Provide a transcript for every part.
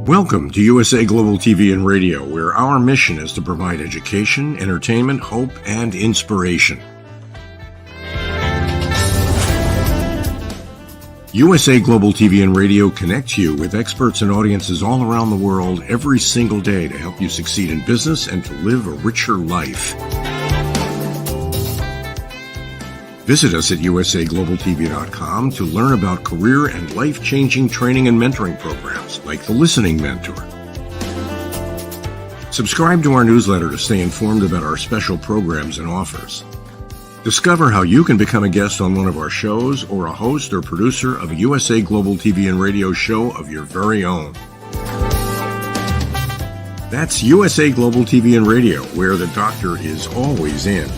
Welcome to USA Global TV and Radio, where our mission is to provide education, entertainment, hope, and inspiration. USA Global TV and Radio connects you with experts and audiences all around the world every single day to help you succeed in business and to live a richer life. Visit us at usaglobaltv.com to learn about career and life-changing training and mentoring programs like the Listening Mentor. Subscribe to our newsletter to stay informed about our special programs and offers. Discover how you can become a guest on one of our shows or a host or producer of a USA Global TV and Radio show of your very own. That's USA Global TV and Radio, where the doctor is always in.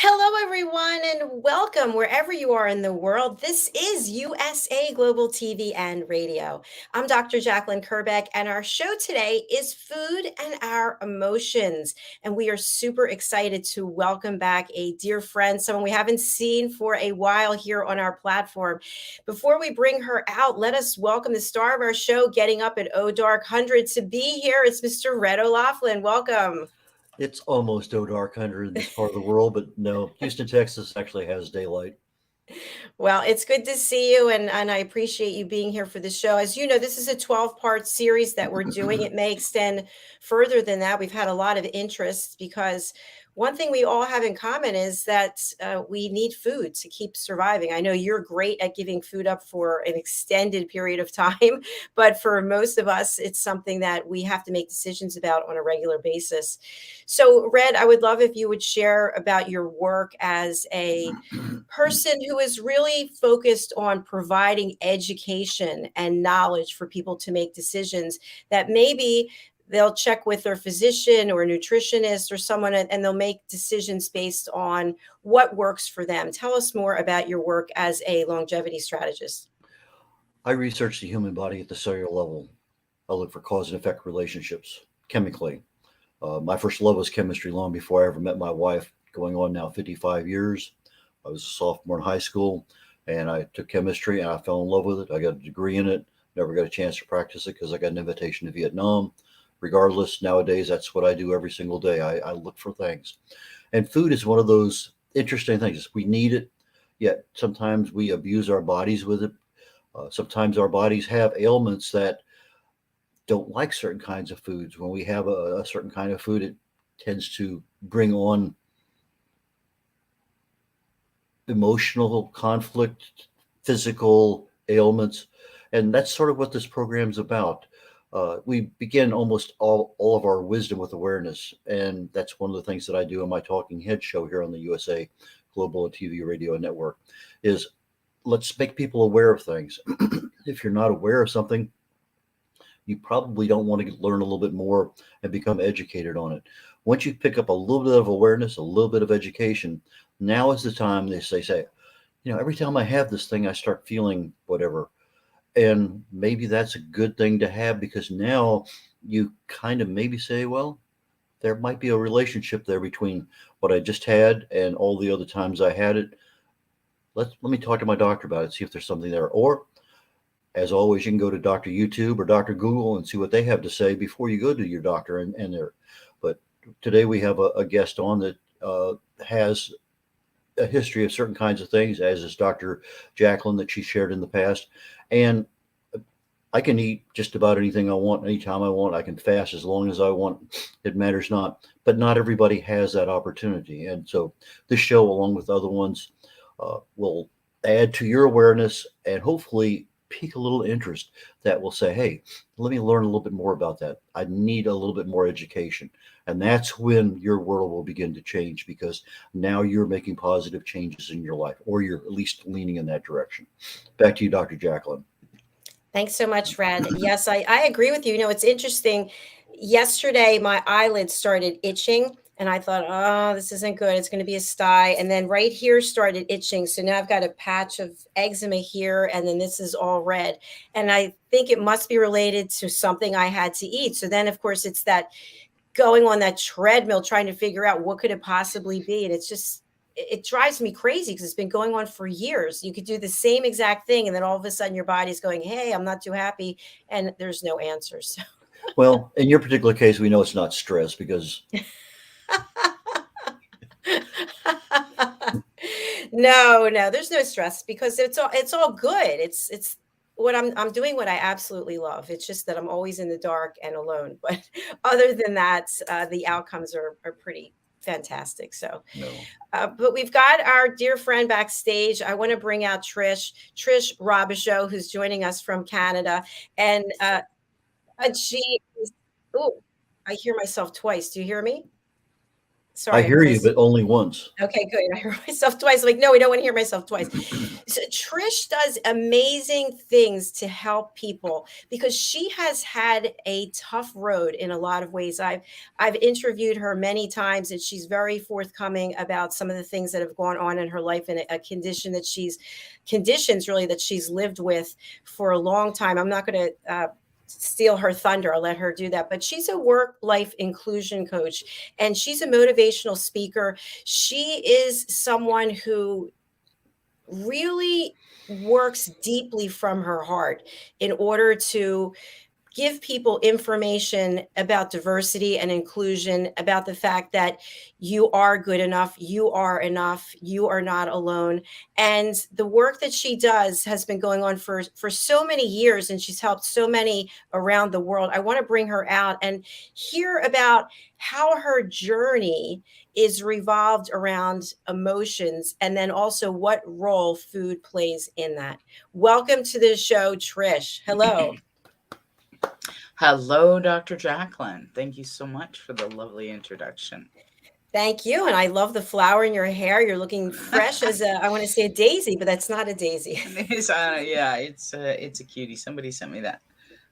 Hello, everyone, and welcome wherever you are in the world. This is USA Global TV and Radio. I'm Dr. Jacalyn Kerbeck, and our show today is Food and Our Emotions. And we are super excited to welcome back a dear friend, someone we haven't seen for a while here on our platform. Before we bring her out, let us welcome the star of our show, getting up at Dark 100 to be here. It's Mr. Red O'Laughlin. Welcome. It's almost dark 100 in this part of the world, but no, Houston, Texas actually has daylight. Well, it's good to see you, and I appreciate you being here for the show. As you know, this is a 12-part series that we're doing. It may extend further than that. We've had a lot of interest because one thing we all have in common is that we need food to keep surviving. I know you're great at giving food up for an extended period of time, but for most of us, it's something that we have to make decisions about on a regular basis. So, Red, I would love if you would share about your work as a person who is really focused on providing education and knowledge for people to make decisions that maybe they'll check with their physician or nutritionist or someone, and they'll make decisions based on what works for them. Tell us more about your work as a longevity strategist. I research the human body at the cellular level. I look for cause and effect relationships chemically. My first love was chemistry long before I ever met my wife, going on now 55 years. I was a sophomore in high school, and I took chemistry, and I fell in love with it. I got a degree in it, never got a chance to practice it because I got an invitation to Vietnam. Regardless, nowadays, that's what I do every single day. I look for things. And food is one of those interesting things. We need it, yet sometimes we abuse our bodies with it. Sometimes our bodies have ailments that don't like certain kinds of foods. When we have a certain kind of food, it tends to bring on emotional conflict, physical ailments. And that's sort of what this program's about. We begin almost all of our wisdom with awareness. And that's one of the things that I do in my Talking Head show here on the USA Global TV Radio Network is let's make people aware of things. If you're not aware of something, you probably don't want to learn a little bit more and become educated on it. Once you pick up a little bit of awareness, a little bit of education, now is the time they say, every time I have this thing, I start feeling whatever. And maybe that's a good thing to have because now you kind of maybe say, well, there might be a relationship there between what I just had and all the other times I had it. Let me talk to my doctor about it, see if there's something there. Or, as always, you can go to Dr. YouTube or Dr. Google and see what they have to say before you go to your doctor and there. But today we have a guest on that has a history of certain kinds of things, as is Dr. Jacalyn that she shared in the past. And I can eat just about anything I want, anytime I want. I can fast as long as I want. It matters not. But not everybody has that opportunity. And so this show, along with other ones, will add to your awareness and hopefully pique a little interest that will say, hey, let me learn a little bit more about that. I need a little bit more education. And that's when your world will begin to change because now you're making positive changes in your life, or you're at least leaning in that direction. Back to you, Dr. Jacalyn. Thanks so much, Red. Yes, I agree with you. It's interesting. Yesterday, my eyelids started itching. And I thought, oh, this isn't good. It's going to be a sty. And then right here started itching. So now I've got a patch of eczema here. And then this is all red. And I think it must be related to something I had to eat. So then, of course, it's that going on that treadmill trying to figure out what could it possibly be. And it drives me crazy because it's been going on for years. You could do the same exact thing, and then all of a sudden your body's going, hey, I'm not too happy, and there's no answers. Well, in your particular case, we know it's not stress because No, there's no stress because it's all good. It's what I'm doing what I absolutely love. It's just that I'm always in the dark and alone. But other than that, the outcomes are pretty fantastic. So, no. but we've got our dear friend backstage. I want to bring out Trish Robichaud, who's joining us from Canada, and she is. Oh, I hear myself twice. Do you hear me? I Sorry, I hear heard you, myself. but only once. Okay, good. I heard myself twice. Like, no, we don't want to hear myself twice. So Trish does amazing things to help people because she has had a tough road in a lot of ways. I've interviewed her many times, and she's very forthcoming about some of the things that have gone on in her life and a condition that conditions really that she's lived with for a long time. I'm not going to steal her thunder. I'll let her do that. But she's a work-life inclusion coach, and she's a motivational speaker. She is someone who really works deeply from her heart in order to give people information about diversity and inclusion, about the fact that you are good enough, you are enough, you are not alone. And the work that she does has been going on for so many years, and she's helped so many around the world. I want to bring her out and hear about how her journey is revolved around emotions, and then also what role food plays in that. Welcome to the show, Trish. Hello. Hello, Dr. Jacalyn. Thank you so much for the lovely introduction. Thank you. And I love the flower in your hair. You're looking fresh as I want to say a daisy, but that's not a daisy. Yeah, it's a cutie. Somebody sent me that.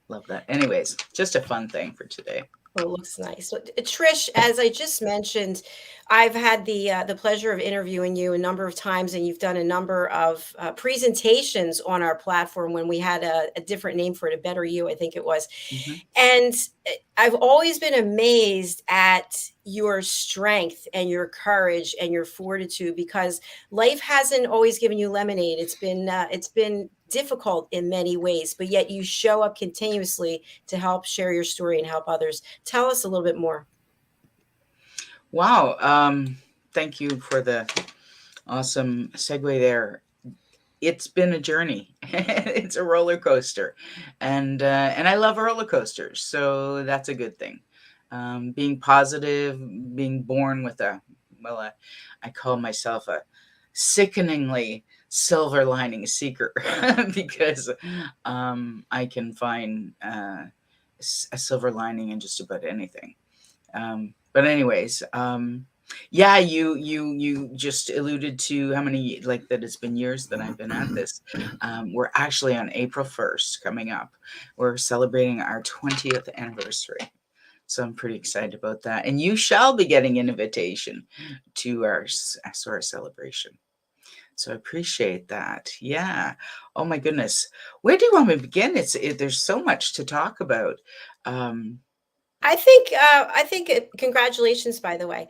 Love that. Anyways, just a fun thing for today. Well, it looks nice. So, Trish, as I just mentioned, I've had the pleasure of interviewing you a number of times, and you've done a number of presentations on our platform when we had a different name for it, a Better You, I think it was. Mm-hmm. And I've always been amazed at your strength and your courage and your fortitude, because life hasn't always given you lemonade. It's been difficult in many ways, but yet you show up continuously to help share your story and help others. Tell us a little bit more. Wow. Thank you for the awesome segue there. It's been a journey. It's a roller coaster, and I love roller coasters, so that's a good thing. Being positive, being born with I call myself a sickeningly silver lining seeker because I can find a silver lining in just about anything. But anyways, yeah, you just alluded to how many, like, that it's been years that I've been at this. We're actually on April 1st coming up. We're celebrating our 20th anniversary. So I'm pretty excited about that. And you shall be getting an invitation to our celebration. So I appreciate that. Yeah. Oh my goodness. Where do you want me to begin? There's so much to talk about. I think congratulations, by the way.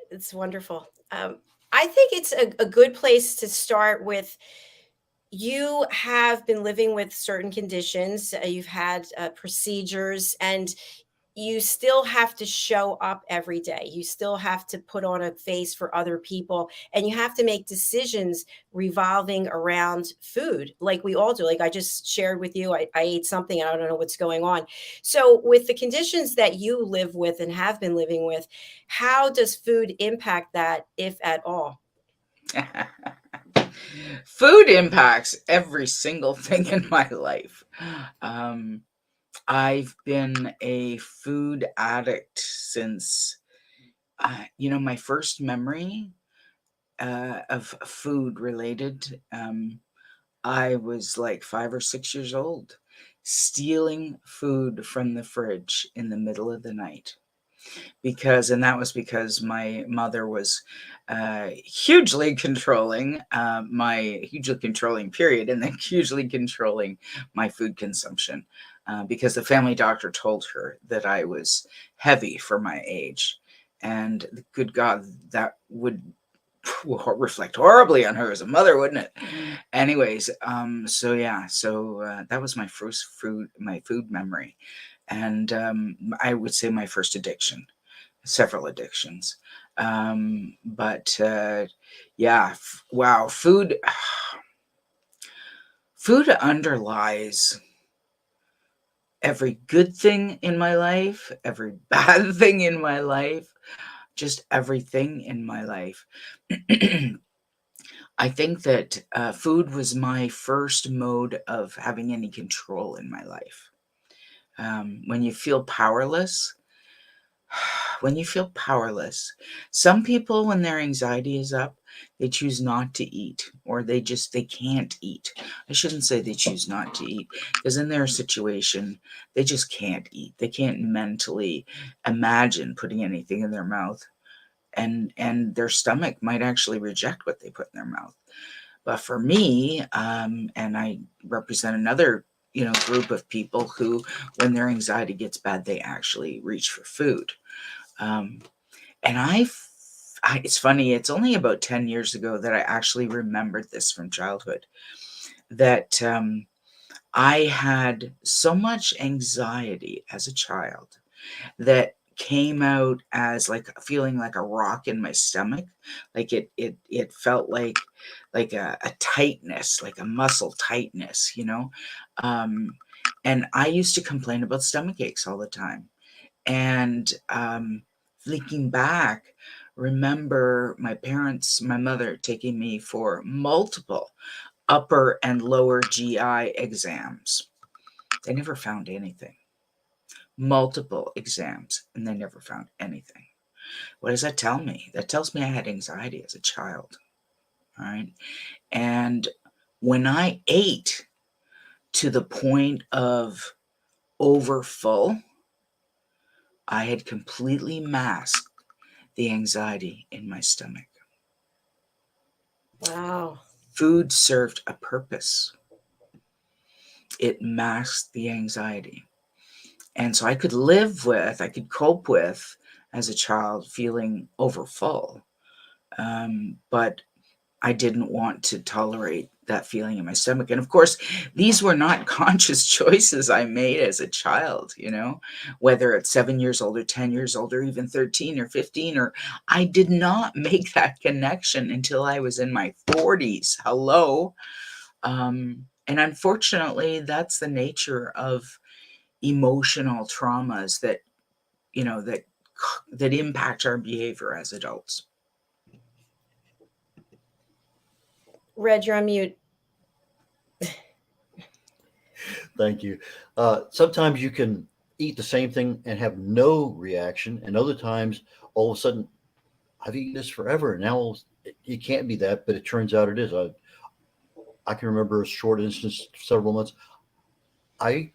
It's wonderful. I think it's a good place to start with. You have been living with certain conditions. You've had procedures, and you still have to show up every day. You still have to put on a face for other people, and you have to make decisions revolving around food, like we all do. Like I just shared with you, I ate something and I don't know what's going on. So with the conditions that you live with and have been living with, how does food impact that, if at all? Food impacts every single thing in my life. I've been a food addict since, my first memory of food related. I was like 5 or 6 years old, stealing food from the fridge in the middle of the night. And that was because my mother was hugely controlling my hugely controlling period, and then hugely controlling my food consumption. because the family doctor told her that I was heavy for my age. And good God, that would reflect horribly on her as a mother, wouldn't it? Anyways, so yeah, so that was my first food memory. And I would say my first addiction, several addictions. But yeah, wow, food underlies every good thing in my life, every bad thing in my life, just everything in my life. I think that food was my first mode of having any control in my life. When you feel powerless, when you feel powerless, some people, when their anxiety is up, they choose not to eat, or they can't eat. I shouldn't say they choose not to eat, because in their situation, they just can't eat. They can't mentally imagine putting anything in their mouth, and their stomach might actually reject what they put in their mouth. But for me, and I represent another, group of people who, when their anxiety gets bad, they actually reach for food. Um, and it's funny, it's only about 10 years ago that I actually remembered this from childhood, that I had so much anxiety as a child that came out as like feeling like a rock in my stomach. Like it felt like a tightness, like a muscle tightness, um and I used to complain about stomach aches all the time. And thinking back, remember my mother taking me for multiple upper and lower GI exams. They never found anything. Multiple exams, and they never found anything. What does that tell me? That tells me I had anxiety as a child. All right. And when I ate to the point of overfull, I had completely masked the anxiety in my stomach. Wow. Food served a purpose. It masked the anxiety. And so I could cope with, as a child, feeling overfull. But I didn't want to tolerate that feeling in my stomach. And of course, these were not conscious choices I made as a child, whether at 7 years old or 10 years old or even 13 or 15, or I did not make that connection until I was in my 40s. Hello. And unfortunately, that's the nature of emotional traumas that, you know, that that impact our behavior as adults. Reg, you're on mute. Thank you. Sometimes you can eat the same thing and have no reaction, and other times, all of a sudden, I've eaten this forever, and now it can't be that, but it turns out it is. I can remember a short instance, several months. I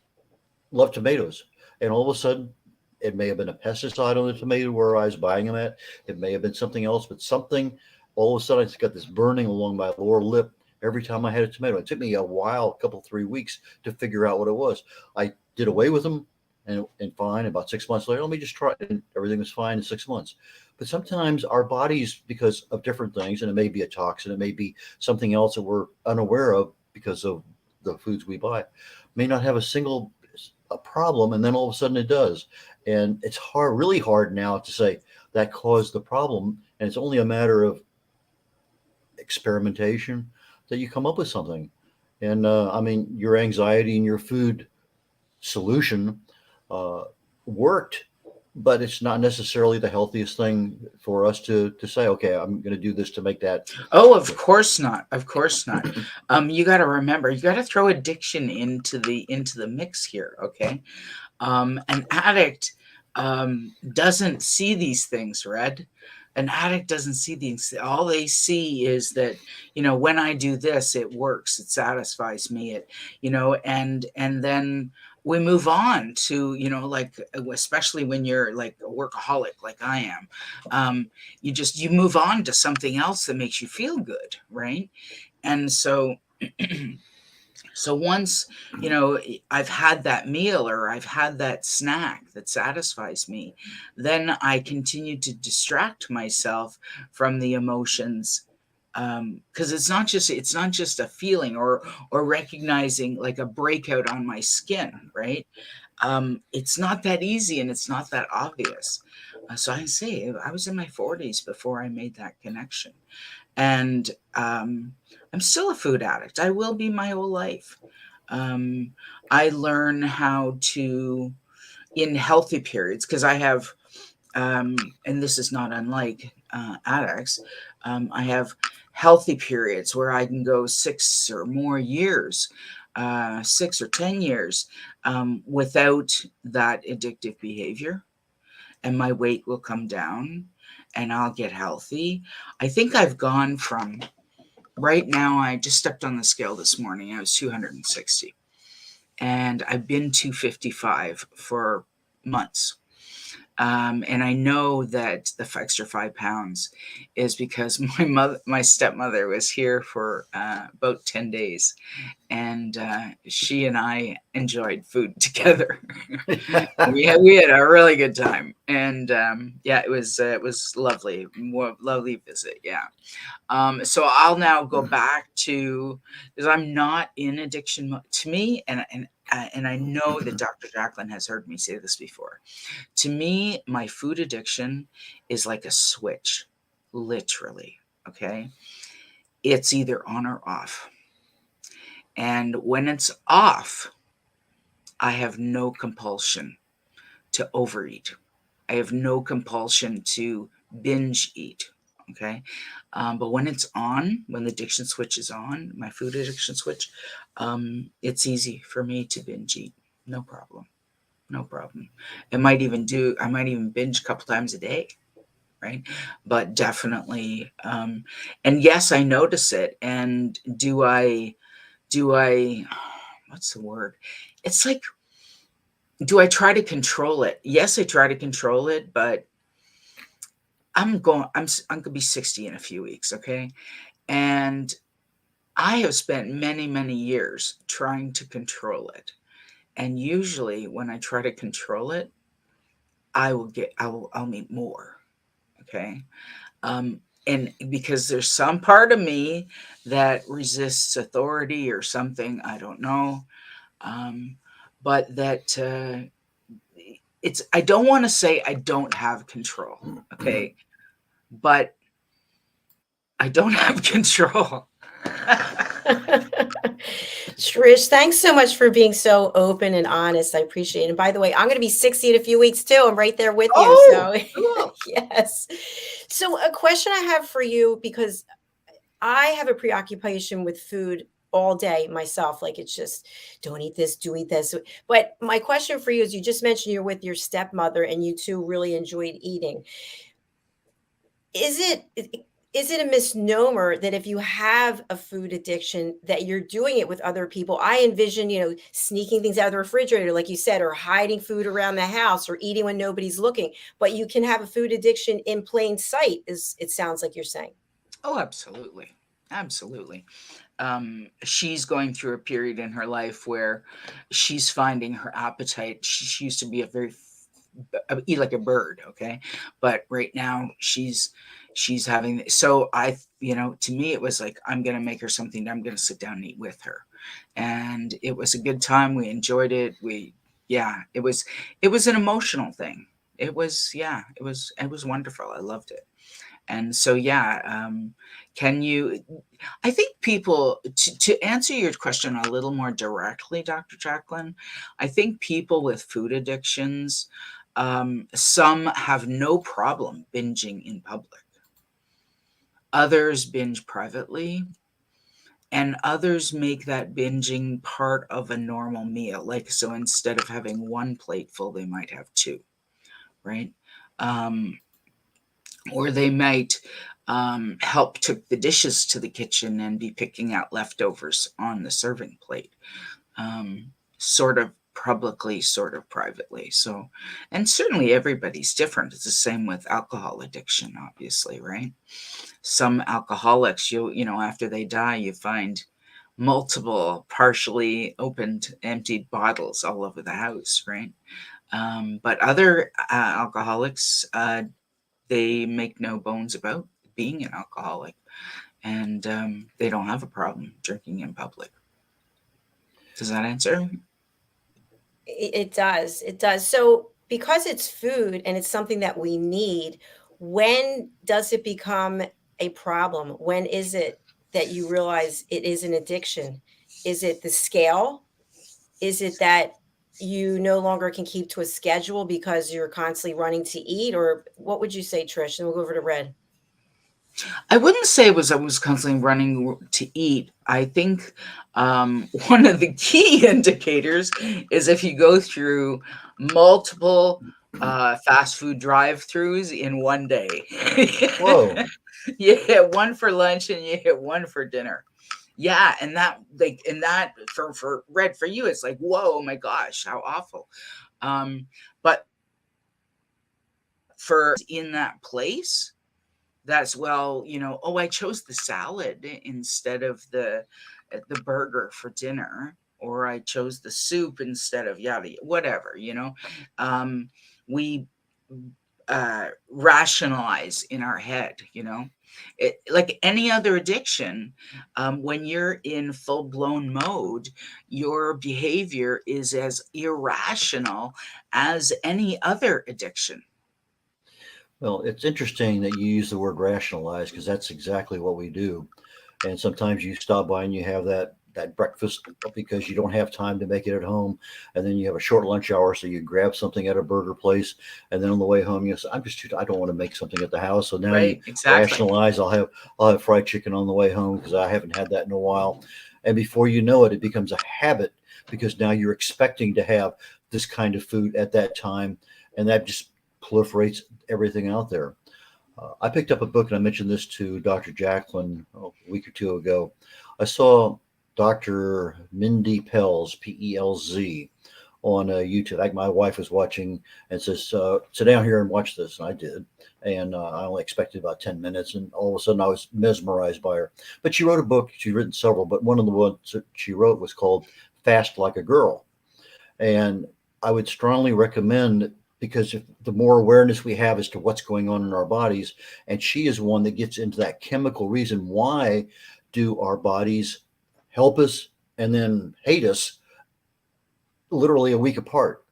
love tomatoes, and all of a sudden, it may have been a pesticide on the tomato where I was buying them at. It may have been something else, but something. All of a sudden, I just got this burning along my lower lip every time I had a tomato. It took me a while, a couple, 3 weeks, to figure out what it was. I did away with them and fine. About 6 months later, let me just try it. And everything was fine in 6 months. But sometimes our bodies, because of different things, and it may be a toxin, it may be something else that we're unaware of because of the foods we buy, may not have a problem, and then all of a sudden it does. And it's hard, really hard now to say that caused the problem. And it's only a matter of experimentation that you come up with something. And I mean, your anxiety and your food solution worked, but it's not necessarily the healthiest thing for us to say, okay, I'm going to do this to make that. Oh, of course not. Of course not. You got to remember, you got to throw addiction into the mix here. Okay. An addict doesn't see these things, Red. An addict doesn't see these. All they see is that, when I do this, it works. It satisfies me. And then we move on to, like, especially when you're like a workaholic, like I am, you move on to something else that makes you feel good. Right. And so So once, I've had that meal or I've had that snack that satisfies me, then I continue to distract myself from the emotions. Because it's not just a feeling or recognizing like a breakout on my skin, right? It's not that easy and it's not that obvious. So I say I was in my 40s before I made that connection. And I'm still a food addict. I will be my whole life. Um, I learn how to, in healthy periods, because I have, and this is not unlike addicts, I have healthy periods where I can go 6 or more years, 6 or 10 years, without that addictive behavior, and my weight will come down and I'll get healthy. I think I've gone from right now, I just stepped on the scale this morning. I was 260 and I've been 255 for months. And I know that the extra 5 pounds is because my stepmother was here for about 10 days, and she and I enjoyed food together. we had a really good time, and yeah, it was lovely, lovely visit. Yeah. So I'll now go back to, because I'm not in addiction to me, and I know that Dr. Jacalyn has heard me say this before. To me, my food addiction is like a switch, literally. Okay, it's either on or off, and when it's off, I have no compulsion to overeat. I have no compulsion to binge eat. Okay. But when it's on, when the addiction switch is on, my food addiction switch, it's easy for me to binge eat. No problem. No problem. I might even binge a couple times a day. Right. But definitely, and yes, I notice it. And what's the word? It's like, do I try to control it? Yes, I try to control it, but I'm gonna be 60 in a few weeks, okay? And I have spent many, many years trying to control it. And usually when I try to control it, I'll need more, okay? And because there's some part of me that resists authority or something, I don't know. Um, but that I don't want to say I don't have control, okay? But I don't have control. Trish, thanks so much for being so open and honest. I appreciate it. And by the way, I'm going to be 60 in a few weeks too. I'm right there with you. Oh, So, cool. yes. So, a question I have for you, because I have a preoccupation with food all day myself. Like, it's just, don't eat this, do eat this. But my question for you is, you just mentioned you're with your stepmother and you two really enjoyed eating. Is it a misnomer that if you have a food addiction that you're doing it with other people? I envision, sneaking things out of the refrigerator, like you said, or hiding food around the house or eating when nobody's looking. But you can have a food addiction in plain sight, is it sounds like you're saying. Oh, absolutely. Absolutely. She's going through a period in her life where she's finding her appetite. She used to be eat like a bird, okay? But right now she's having, so to me it was like, I'm going to make her something. I'm going to sit down and eat with her. And it was a good time. We enjoyed it. It was an emotional thing. It was wonderful. I loved it. And so, yeah, can you, I think people, to answer your question a little more directly, Dr. Jacalyn, I think people with food addictions, some have no problem binging in public. Others binge privately, and others make that binging part of a normal meal. Like, so instead of having one plate full, they might have two, right? Um, or they might help took the dishes to the kitchen and be picking out leftovers on the serving plate, sort of publicly, sort of privately. So, and certainly everybody's different. It's the same with alcohol addiction, obviously, right? Some alcoholics, after they die, you find, multiple partially opened, emptied bottles all over the house, right? But other alcoholics, they make no bones about being an alcoholic, and they don't have a problem drinking in public. Does that answer? It does. It does. So, because it's food and it's something that we need, when does it become a problem? When is it that you realize it is an addiction? Is it the scale? Is it that you no longer can keep to a schedule because you're constantly running to eat? Or what would you say, Trish? And we'll go over to Red. I wouldn't say I was constantly running to eat. I think one of the key indicators is if you go through multiple fast food drive-throughs in one day. Whoa. You hit one for lunch and you hit one for dinner. Yeah, and that for Red, for you, it's like, whoa, my gosh, how awful. But for in that place, that's, well, oh, I chose the salad instead of the burger for dinner, or I chose the soup instead of yada, whatever, we rationalize in our head, like any other addiction. When you're in full-blown mode, your behavior is as irrational as any other addiction. Well, it's interesting that you use the word rationalize, because that's exactly what we do. And sometimes you stop by and you have that breakfast because you don't have time to make it at home, and then you have a short lunch hour, so you grab something at a burger place, and then on the way home you say, I don't want to make something at the house. So now Right, you exactly. rationalize, I'll have fried chicken on the way home because I haven't had that in a while. And before you know it, it becomes a habit, because now you're expecting to have this kind of food at that time, and that just proliferates everything out there. I picked up a book, and I mentioned this to Dr. Jacalyn a week or two ago. I saw Dr. Mindy Pelz, Pelz, on YouTube. Like, my wife was watching and says, sit down here and watch this. And I did. And I only expected about 10 minutes. And all of a sudden I was mesmerized by her. But she wrote a book. She's written several, but one of the ones that she wrote was called Fast Like a Girl. And I would strongly recommend, because if the more awareness we have as to what's going on in our bodies, and she is one that gets into that chemical reason, why do our bodies help us and then hate us literally a week apart?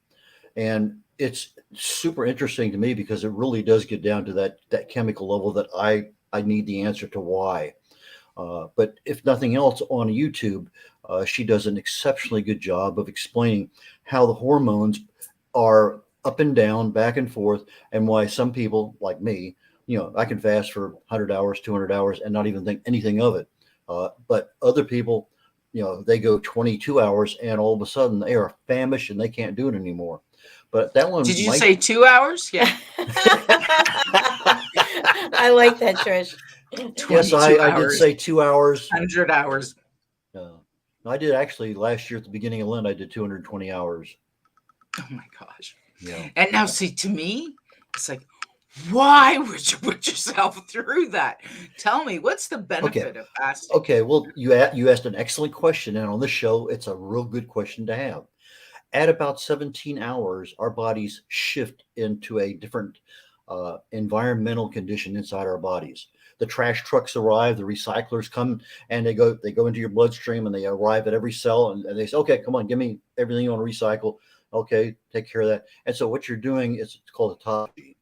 And it's super interesting to me, because it really does get down to that chemical level that I need the answer to why. But if nothing else, on YouTube, she does an exceptionally good job of explaining how the hormones are up and down, back and forth, and why some people like me, I can fast for 100 hours, 200 hours and not even think anything of it. But other people, they go 22 hours and all of a sudden they are famished and they can't do it anymore. But that one, Did you say 2 hours? Yeah. I like that, Trish. Yes, I did say 2 hours. 100 hours. I did actually last year at the beginning of Lent. I did 220 hours. Oh my gosh. Yeah. And now, see, to me, it's like, why would you put yourself through that? Tell me, what's the benefit of fasting? Okay. Well, you asked an excellent question, and on this show, it's a real good question to have. At about 17 hours, our bodies shift into a different environmental condition inside our bodies. The trash trucks arrive, the recyclers come, and they go into your bloodstream, and they arrive at every cell, and they say, okay, come on, give me everything you want to recycle. Okay, take care of that. And so what you're doing is, it's called autophagy.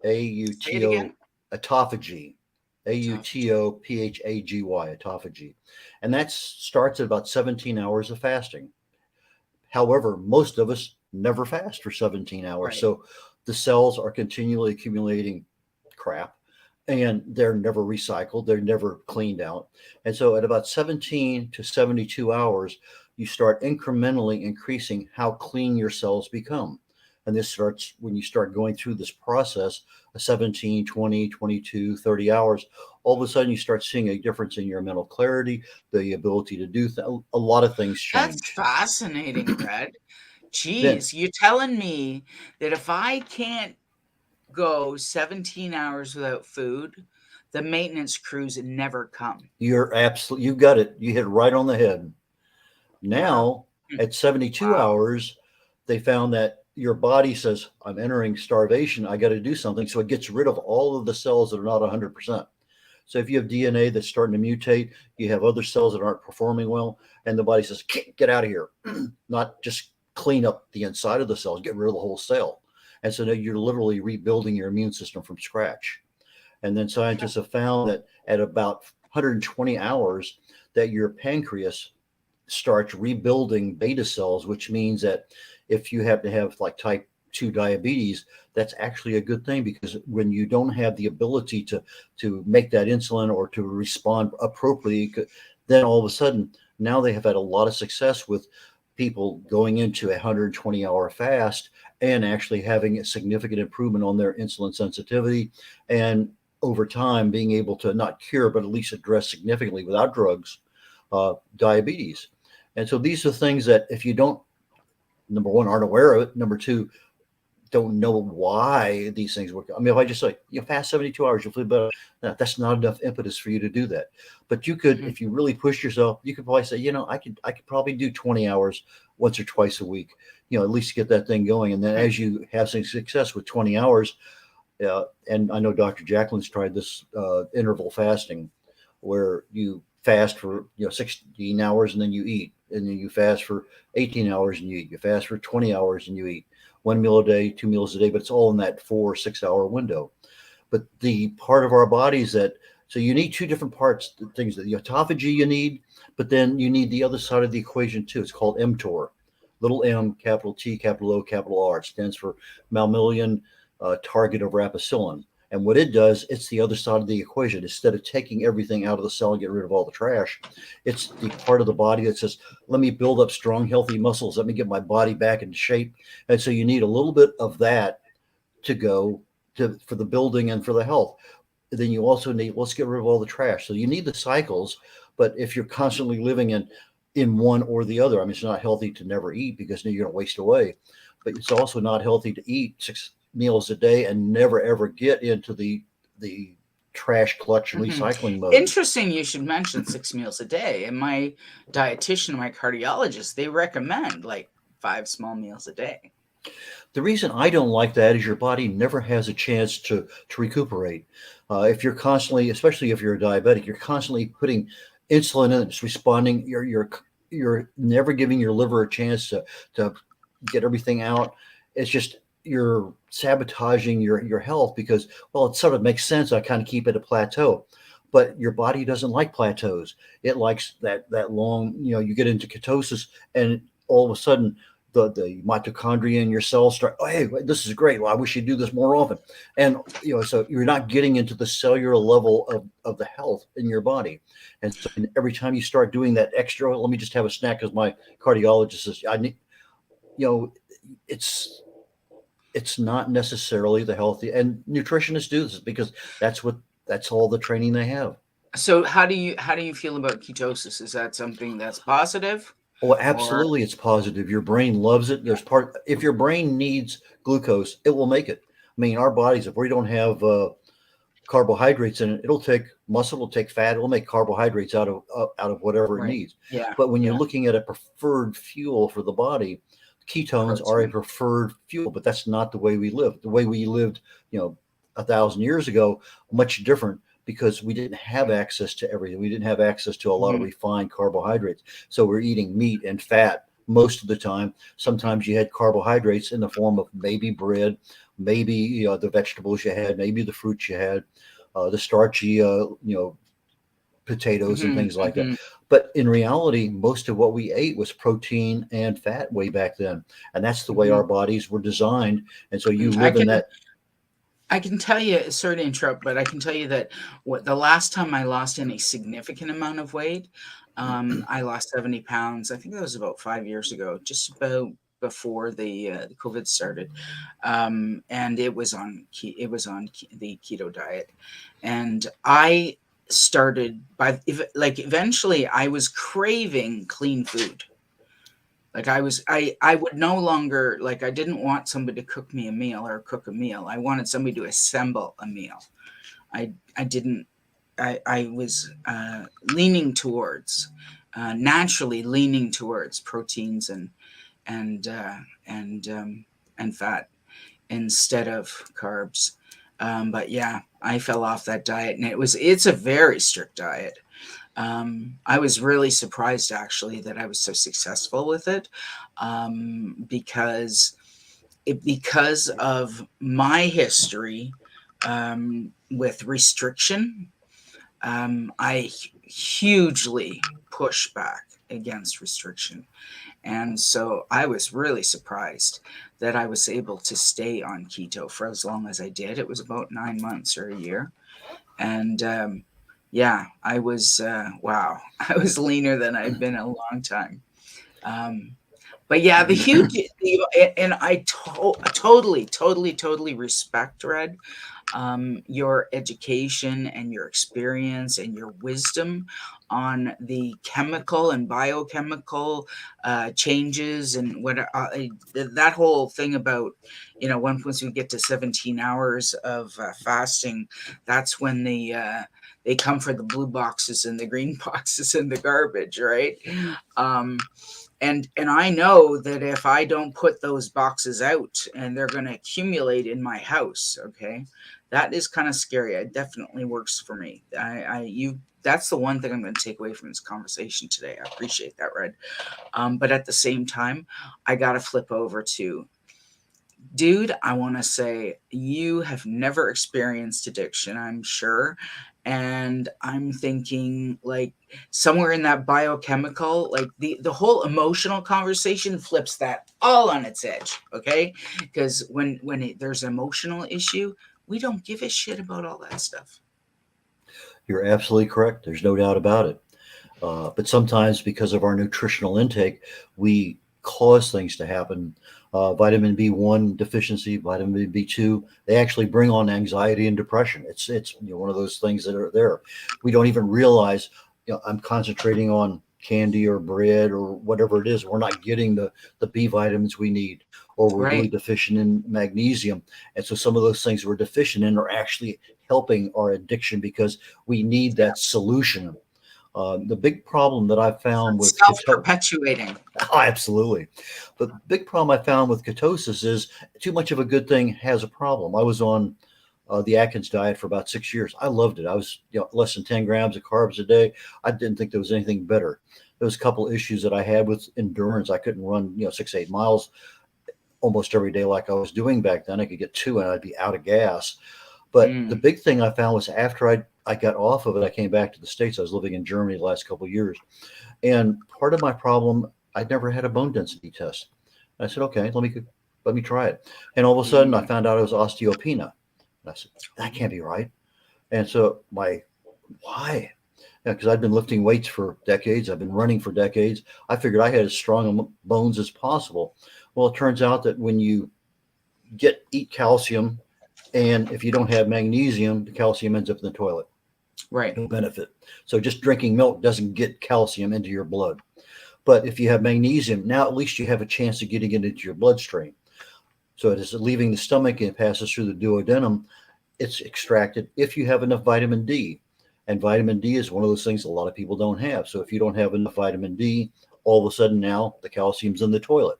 A-U-T-O, autophagy. A-U-T-O-P-H-A-G-Y, autophagy. And that starts at about 17 hours of fasting. However, most of us never fast for 17 hours. Right. So the cells are continually accumulating crap, and they're never recycled. They're never cleaned out. And so at about 17 to 72 hours, you start incrementally increasing how clean your cells become. And this starts when you start going through this process of 17, 20, 22, 30 hours. All of a sudden, you start seeing a difference in your mental clarity, the ability to do a lot of things change. That's fascinating, Red. Jeez, you're telling me that if I can't go 17 hours without food, the maintenance crews never come. You're absolutely, you got it. You hit it right on the head. Now, at 72 Wow. hours, they found that your body says, I'm entering starvation. I got to do something. So it gets rid of all of the cells that are not 100%. So if you have DNA that's starting to mutate, you have other cells that aren't performing well, and the body says, get out of here. Not just clean up the inside of the cells, get rid of the whole cell. And so now you're literally rebuilding your immune system from scratch. And then scientists have found that at about 120 hours, that your pancreas starts rebuilding beta cells, which means that if you happen to have like type 2 diabetes, that's actually a good thing, because when you don't have the ability to make that insulin or to respond appropriately, then all of a sudden now they have had a lot of success with people going into a 120-hour fast and actually having a significant improvement on their insulin sensitivity, and over time being able to not cure but at least address significantly without drugs diabetes. And so these are things that if you don't, number one, aren't aware of it, number two, don't know why these things work. I mean, if I just say, you fast 72 hours, you'll feel better. No, that's not enough impetus for you to do that. But you could, if you really push yourself, you could probably say, I could probably do 20 hours once or twice a week, at least get that thing going. And then as you have some success with 20 hours, and I know Dr. Jacalyn's tried this interval fasting, where you fast for 16 hours and then you eat, and then you fast for 18 hours and you eat. You fast for 20 hours and you eat. 1 meal a day, 2 meals a day, but it's all in that 4-6 hour window. But the part of our bodies so you need two different parts, the things that the autophagy you need, but then you need the other side of the equation too. It's called mTOR, little m, capital T, capital O, capital R. It stands for mammalian target of rapamycin. And what it does, it's the other side of the equation. Instead of taking everything out of the cell and get rid of all the trash, it's the part of the body that says, let me build up strong, healthy muscles. Let me get my body back into shape. And so you need a little bit of that to go for the building and for the health. Then you also need, let's get rid of all the trash. So you need the cycles, but if you're constantly living in one or the other, I mean, it's not healthy to never eat, because then you're going to waste away, but it's also not healthy to eat 6 meals a day and never ever get into the trash collection recycling mode. Interesting you should mention 6 meals a day. And my dietitian, my cardiologist, they recommend like 5 small meals a day. The reason I don't like that is your body never has a chance to recuperate. If you're constantly, especially if you're a diabetic, you're constantly putting insulin in, it's responding. You're never giving your liver a chance to get everything out. It's just, you're sabotaging your health, because, well, it sort of makes sense. I kind of keep it a plateau, but your body doesn't like plateaus. It likes that long, you get into ketosis, and all of a sudden the mitochondria in your cells start, oh, hey, this is great. Well, I wish you'd do this more often. And, so you're not getting into the cellular level of the health in your body. And so every time you start doing that extra, let me just have a snack, because my cardiologist says, I need, it's not necessarily the healthy, and nutritionists do this because that's all the training they have. So how do you feel about ketosis? Is that something that's positive? Oh, absolutely. It's positive. Your brain loves it. If your brain needs glucose, it will make it. I mean, our bodies, if we don't have carbohydrates in it, it'll take muscle, it'll take fat, it'll make carbohydrates out of whatever it needs. Yeah. But when you're looking at a preferred fuel for the body, ketones are a preferred fuel, but that's not the way we live. The way we lived, 1,000 years ago, much different, because we didn't have access to everything. We didn't have access to a lot of refined carbohydrates. So we're eating meat and fat most of the time. Sometimes you had carbohydrates in the form of maybe bread, maybe the vegetables you had, maybe the fruits you had, the starchy potatoes and things like that. But in reality, most of what we ate was protein and fat way back then. And that's the way our bodies were designed. And so you live in that. I can tell you, sorry to interrupt, but I can tell you that the last time I lost any significant amount of weight, I lost 70 pounds. I think that was about 5 years ago, just about before the COVID started. And it was on the keto diet. And I started eventually I was craving clean food. Like I would no longer, like, I didn't want somebody to cook me a meal or cook a meal. I wanted somebody to assemble a meal. I didn't I was leaning towards, naturally leaning towards proteins and and fat instead of carbs. But yeah, I fell off that diet, and it's a very strict diet. I was really surprised actually that I was so successful with it, because of my history with restriction. I hugely push back against restriction. And so I was really surprised that I was able to stay on keto for as long as I did. It was about 9 months or a year. And yeah, I was, wow, I was leaner than I've been in a long time. But yeah, and I totally respect, Red, your education and your experience and your wisdom on the chemical and biochemical changes and what that whole thing about, once we get to 17 hours of fasting, that's when they come for the blue boxes and the green boxes and the garbage, right? And I know that if I don't put those boxes out and they're going to accumulate in my house, okay, that is kind of scary. It definitely works for me. That's the one thing I'm going to take away from this conversation today. I appreciate that, Red. But at the same time, I got to flip over to, dude, I want to say you have never experienced addiction, I'm sure. And I'm thinking, like, somewhere in that biochemical, like the whole emotional conversation flips that all on its edge, okay? Because when there's an emotional issue, we don't give a shit about all that stuff. You're absolutely correct. There's no doubt about it. But sometimes because of our nutritional intake, we cause things to happen. Vitamin B1 deficiency, vitamin B2, they actually bring on anxiety and depression. It's one of those things that are there. We don't even realize, I'm concentrating on candy or bread or whatever it is. We're not getting the B vitamins we need, or we're really Right. deficient in magnesium. And so some of those things we're deficient in are actually helping our addiction because we need that solution. The big problem that I found with Self-perpetuating. oh, absolutely. But the big problem I found with ketosis is too much of a good thing has a problem. I was on the Atkins diet for about 6 years. I loved it. I was less than 10 grams of carbs a day. I didn't think there was anything better. There was a couple of issues that I had with endurance. I couldn't run 6-8 miles almost every day like I was doing back then. I could get 2 and I'd be out of gas. But the big thing I found was after I got off of it, I came back to the States. I was living in Germany the last couple of years. And part of my problem, I'd never had a bone density test. I said, okay, let me try it. And all of a sudden I found out it was osteopenia. And I said, that can't be right. And so why? Because I'd been lifting weights for decades. I've been running for decades. I figured I had as strong bones as possible. Well, it turns out that when you eat calcium, and if you don't have magnesium, the calcium ends up in the toilet. Right. No benefit. So just drinking milk doesn't get calcium into your blood. But if you have magnesium, now at least you have a chance of getting it into your bloodstream. So it is leaving the stomach and it passes through the duodenum. It's extracted if you have enough vitamin D. And vitamin D is one of those things a lot of people don't have. So if you don't have enough vitamin D, all of a sudden now the calcium's in the toilet.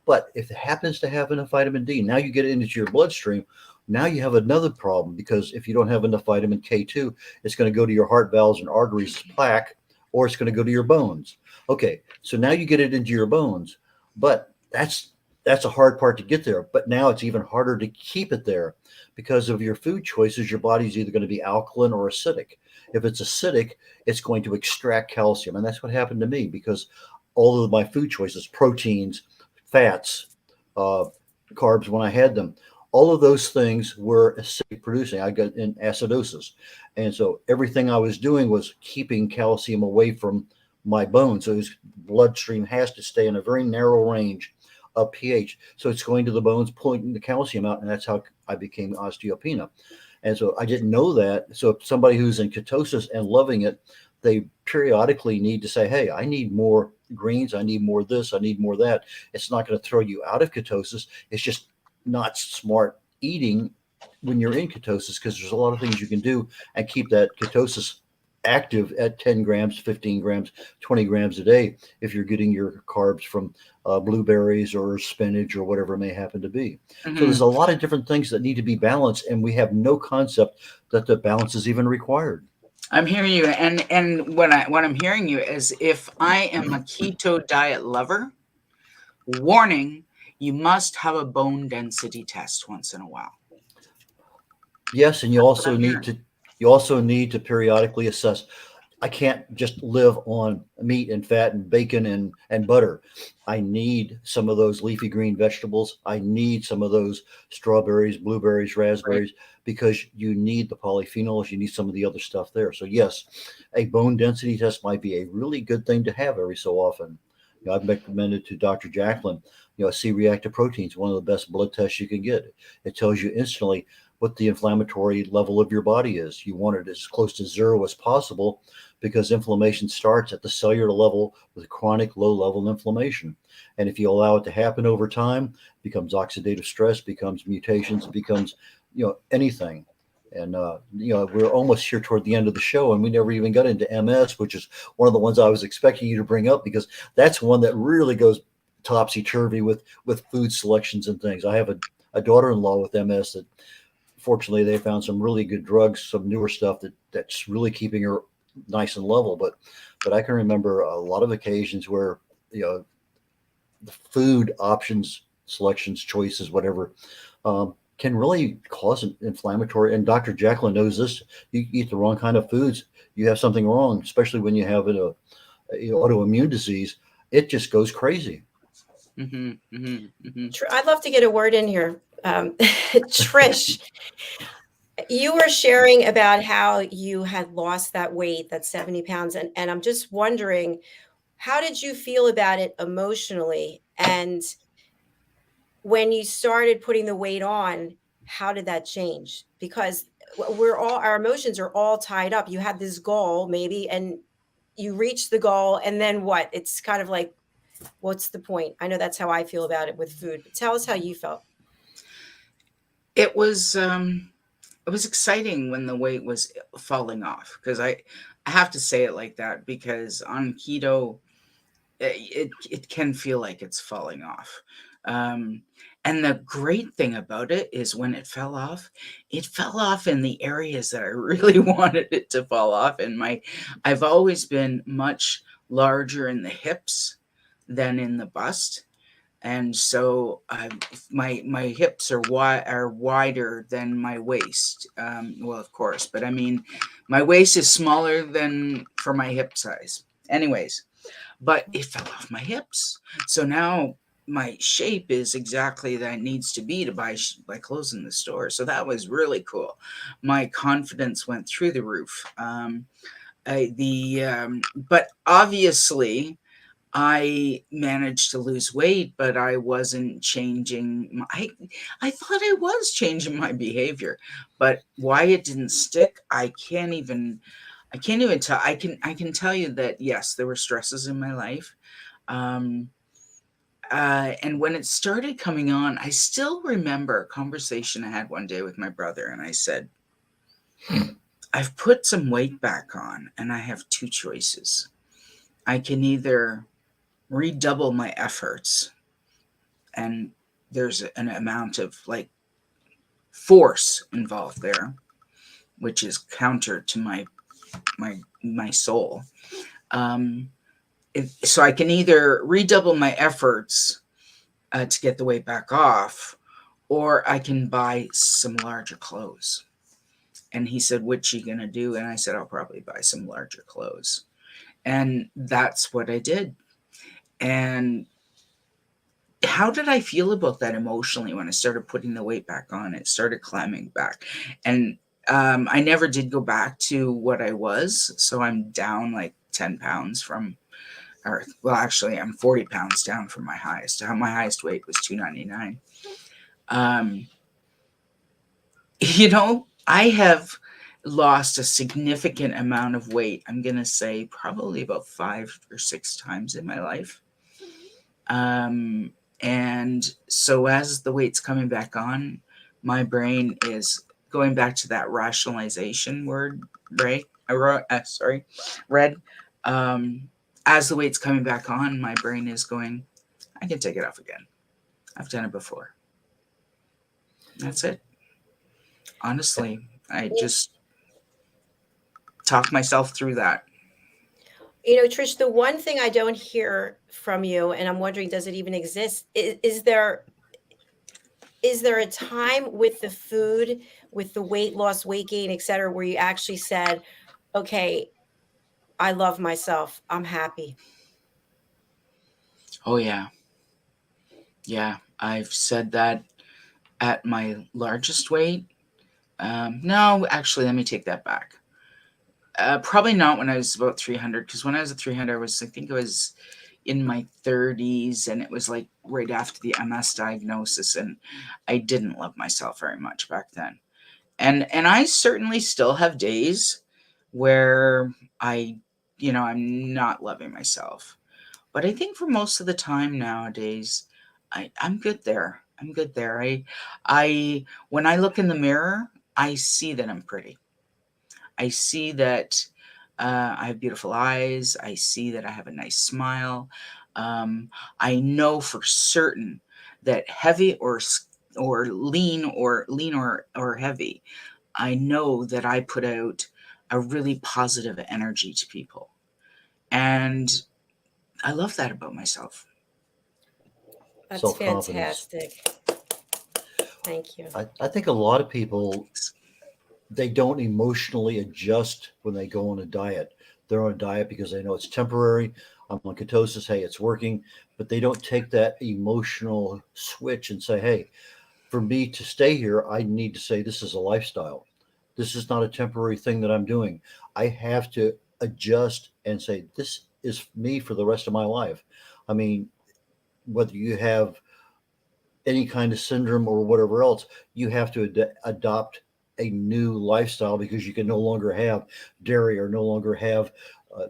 But if it happens to have enough vitamin D, now you get it into your bloodstream. Now you have another problem, because if you don't have enough vitamin K2, it's going to go to your heart valves and arteries as plaque, or it's going to go to your bones. Okay, so now you get it into your bones, but that's a hard part to get there. But now it's even harder to keep it there because of your food choices. Your body's either going to be alkaline or acidic. If it's acidic, it's going to extract calcium. And that's what happened to me, because all of my food choices, proteins, fats, carbs when I had them, all of those things were acidic producing. I got in acidosis. And so everything I was doing was keeping calcium away from my bones. So his bloodstream has to stay in a very narrow range of pH. So it's going to the bones, pulling the calcium out. And that's how I became osteopenia. And so I didn't know that. So if somebody who's in ketosis and loving it, they periodically need to say, hey, I need more greens. I need more this. I need more that. It's not going to throw you out of ketosis. It's just not smart eating when you're in ketosis, because there's a lot of things you can do and keep that ketosis active at 10 grams, 15 grams, 20 grams a day if you're getting your carbs from blueberries or spinach or whatever it may happen to be. So there's a lot of different things that need to be balanced, and we have no concept that the balance is even required. I'm hearing you, and what I'm hearing you is, if I am a keto diet lover, warning, you must have a bone density test once in a while. Yes, and you That's what also I'm need hearing. to periodically assess. I can't just live on meat and fat and bacon and butter. I need some of those leafy green vegetables. I need some of those strawberries, blueberries, Right. raspberries, because you need the polyphenols. You need some of the other stuff there. So yes, a bone density test might be a really good thing to have every so often. I've recommended to Dr. Jacalyn, a C-reactive protein is one of the best blood tests you can get. It tells you instantly what the inflammatory level of your body is. You want it as close to zero as possible, because inflammation starts at the cellular level with chronic low level inflammation. And if you allow it to happen over time, it becomes oxidative stress, becomes mutations, becomes, anything. And, we're almost here toward the end of the show, and we never even got into MS, which is one of the ones I was expecting you to bring up, because that's one that really goes topsy turvy with food selections and things. I have a daughter-in-law with MS that, fortunately, they found some really good drugs, some newer stuff that's really keeping her nice and level. But I can remember a lot of occasions where, the food options, selections, choices, whatever, can really cause an inflammatory. And Dr. Jacalyn knows this. You eat the wrong kind of foods, you have something wrong, especially when you have a autoimmune disease. It just goes crazy. I'd love to get a word in here. Trish, you were sharing about how you had lost that weight, that 70 pounds. And I'm just wondering, how did you feel about it emotionally? And when you started putting the weight on, how did that change? Because our emotions are all tied up. You had this goal maybe, and you reached the goal, and then what? It's kind of like, what's the point? I know that's how I feel about it with food, but tell us how you felt. It was exciting when the weight was falling off, because I have to say it like that, because on keto, it can feel like it's falling off. Um, and the great thing about it is, when it fell off in the areas that I really wanted it to fall off. And I've always been much larger in the hips than in the bust. And so my hips are wider than my waist. Well, of course, but I mean, my waist is smaller than for my hip size. Anyways, but it fell off my hips. So now my shape is exactly that it needs to be to buy clothes in the store. So that was really cool. My confidence went through the roof. But obviously, I managed to lose weight, but I wasn't changing. I thought I was changing my behavior, but why it didn't stick, I can't even tell. I can tell you that yes, there were stresses in my life. Um, and when it started coming on, I still remember a conversation I had one day with my brother, and I said, I've put some weight back on, and I have two choices. I can either redouble my efforts, and there's an amount of force involved there, which is counter to my soul. So I can either redouble my efforts to get the weight back off, or I can buy some larger clothes. And he said, which are you going to do? And I said, I'll probably buy some larger clothes. And that's what I did. And how did I feel about that emotionally when I started putting the weight back on? It started climbing back. And I never did go back to what I was. So I'm down like 10 pounds actually, I'm 40 pounds down from my highest. My highest weight was 299. I have lost a significant amount of weight. I'm going to say probably about 5 or 6 times in my life. And so as the weight's coming back on, my brain is going back to that rationalization word, right? Sorry, Red. As the weight's coming back on, my brain is going, I can take it off again. I've done it before. That's it. Honestly, I just talk myself through that. Trish, the one thing I don't hear from you, and I'm wondering, does it even exist? Is there a time with the food, with the weight loss, weight gain, et cetera, where you actually said, okay, I love myself, I'm happy? Oh, yeah. Yeah, I've said that at my largest weight. No, actually, let me take that back. Probably not when I was about 300, because when I was at 300, I think it was in my 30s, and it was like right after the MS diagnosis, and I didn't love myself very much back then. And I certainly still have days where I'm not loving myself. But I think for most of the time nowadays, I'm good there. I'm good there. I when I look in the mirror, I see that I'm pretty. I see that I have beautiful eyes. I see that I have a nice smile. I know for certain that heavy or lean or heavy, I know that I put out a really positive energy to people, and I love that about myself. That's Self-confidence. fantastic. Thank you. I think a lot of people, they don't emotionally adjust when they go on a diet. They're on a diet because they know it's temporary. I'm on ketosis. Hey, it's working. But they don't take that emotional switch and say, hey, for me to stay here, I need to say this is a lifestyle. This is not a temporary thing that I'm doing. I have to adjust and say, this is me for the rest of my life. I mean, whether you have any kind of syndrome or whatever else, you have to adopt a new lifestyle because you can no longer have dairy or no longer have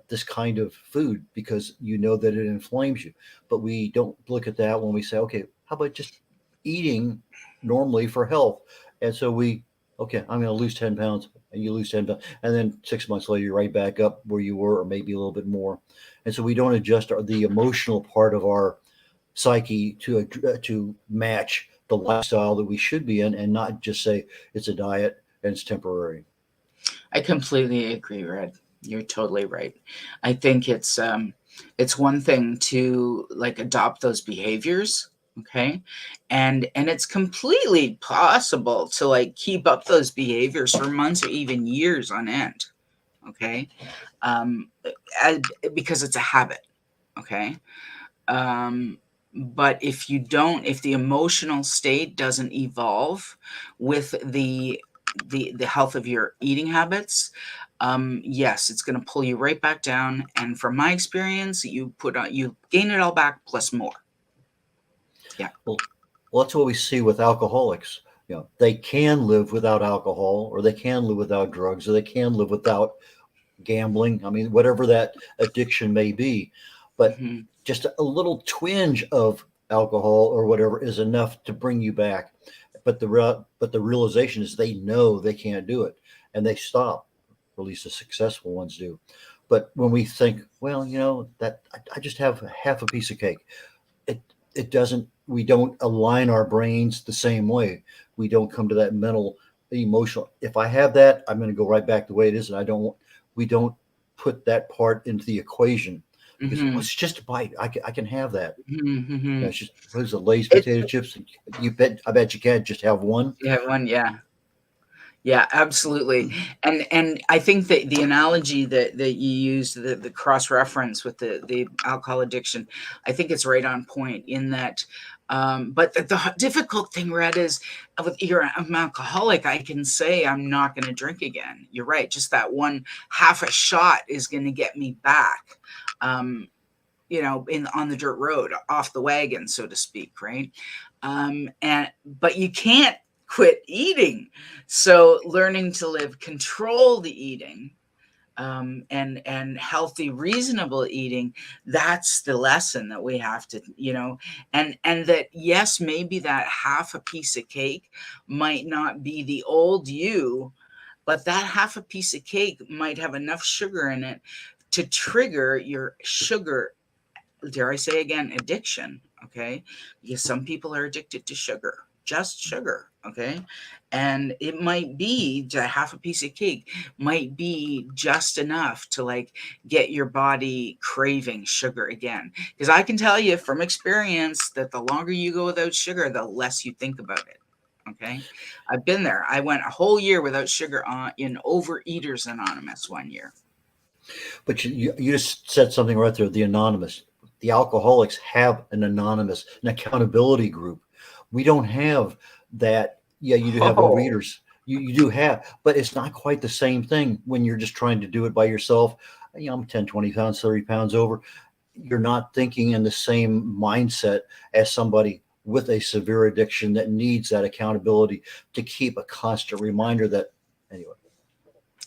this kind of food because you know that it inflames you. But we don't look at that when we say, okay, how about just eating normally for health? And so okay, I'm going to lose 10 pounds, and you lose 10 pounds. And then 6 months later, you're right back up where you were, or maybe a little bit more. And so we don't adjust the emotional part of our psyche to match the lifestyle that we should be in, and not just say it's a diet and it's temporary. I completely agree, Red. You're totally right. I think it's one thing to like adopt those behaviors, okay? And it's completely possible to like keep up those behaviors for months or even years on end, okay? Um, because it's a habit, okay? But if the emotional state doesn't evolve with the health of your eating habits, yes, it's going to pull you right back down. And from my experience, you gain it all back plus more. Yeah. Well, that's what we see with alcoholics. They can live without alcohol, or they can live without drugs, or they can live without gambling. I mean, whatever that addiction may be, but Mm-hmm. just a little twinge of alcohol or whatever is enough to bring you back. But the realization is they know they can't do it, and they stop. Or at least the successful ones do. But when we think, well, that I just have half a piece of cake, it doesn't. We don't align our brains the same way. We don't come to that mental, emotional. If I have that, I'm going to go right back the way it is, and I don't. We don't put that part into the equation because Mm-hmm. it's just a bite. I can have that. Mm-hmm. It's just what is it, Lay's potato chips. I bet you can't just have one. You have one, yeah. Yeah, absolutely. And I think that the analogy that you used, the cross reference with the alcohol addiction, I think it's right on point in that. But the difficult thing, Red, is with I'm an alcoholic, I can say I'm not going to drink again. You're right. Just that one half a shot is going to get me back. On the dirt road, off the wagon, so to speak, right? But you can't quit eating. So learning to control the eating, and healthy, reasonable eating, that's the lesson that we have to, and that, yes, maybe that half a piece of cake might not be the old you, but that half a piece of cake might have enough sugar in it to trigger your sugar, dare I say again, addiction. Okay. Because some people are addicted to sugar, just sugar. Okay. And it might be half a piece of cake might be just enough to like get your body craving sugar again. Because I can tell you from experience that the longer you go without sugar, the less you think about it. Okay. I've been there. I went a whole year without sugar in Overeaters Anonymous one year. But you just said something right there, the anonymous. The alcoholics have an anonymous, an accountability group. We don't have that. Yeah, you do have overeaters. You do have, but it's not quite the same thing when you're just trying to do it by yourself. I'm 10, 20 pounds, 30 pounds over. You're not thinking in the same mindset as somebody with a severe addiction that needs that accountability to keep a constant reminder that, anyway.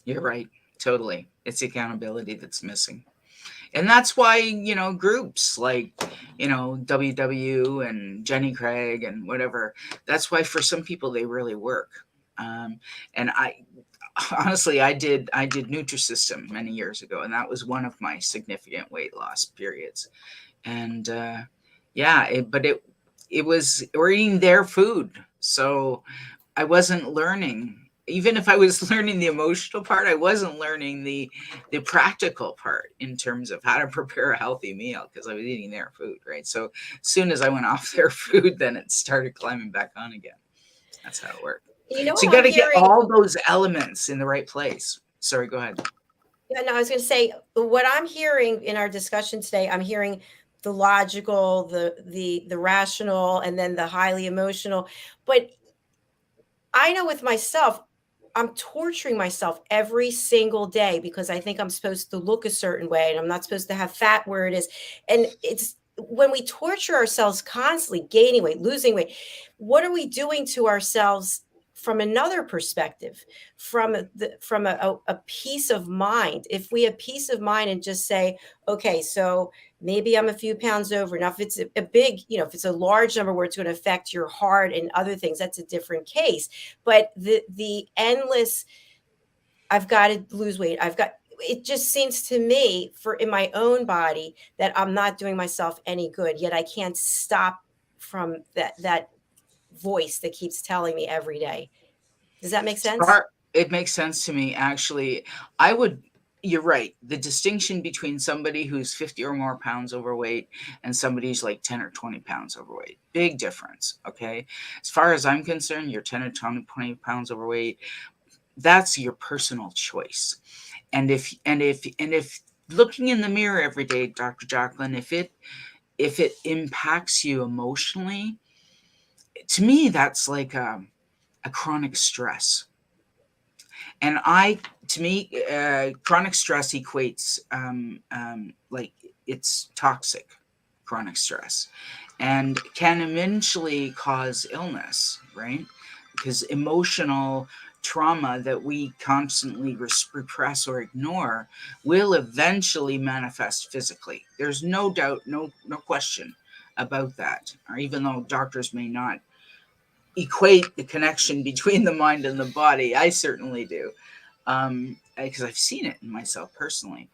You're right. Totally. It's accountability that's missing. And that's why, groups like, WW and Jenny Craig and whatever, that's why for some people they really work. And I honestly, I did Nutrisystem many years ago, and that was one of my significant weight loss periods. And but it was, we're eating their food. So I wasn't learning. Even if I was learning the emotional part, I wasn't learning the practical part in terms of how to prepare a healthy meal because I was eating their food, right? So as soon as I went off their food, then it started climbing back on again. That's how it worked. So you got to get all those elements in the right place. Sorry, go ahead. Yeah, no, I was going to say, what I'm hearing in our discussion today, I'm hearing the logical, the rational, and then the highly emotional. But I know with myself, I'm torturing myself every single day because I think I'm supposed to look a certain way and I'm not supposed to have fat where it is. And it's when we torture ourselves constantly, gaining weight, losing weight, what are we doing to ourselves from another perspective, from a peace of mind? If we have peace of mind and just say, okay, so maybe I'm a few pounds over. Now, if it's a big, if it's a large number where it's going to affect your heart and other things, that's a different case. But the endless, I've got to lose weight. It just seems to me in my own body that I'm not doing myself any good, yet I can't stop from that voice that keeps telling me every day. Does that make sense? It makes sense to me, actually. You're right. The distinction between somebody who's 50 or more pounds overweight and somebody who's like 10 or 20 pounds overweight, big difference. Okay. As far as I'm concerned, you're 10 or 20 pounds overweight. That's your personal choice. And if looking in the mirror every day, Dr. Jacalyn, if it impacts you emotionally, to me, that's like a chronic stress. And chronic stress equates like it's toxic, chronic stress, and can eventually cause illness, right? Because emotional trauma that we constantly repress or ignore will eventually manifest physically. There's no doubt, no question about that. Or even though doctors may not equate the connection between the mind and the body, I certainly do, because I've seen it in myself personally.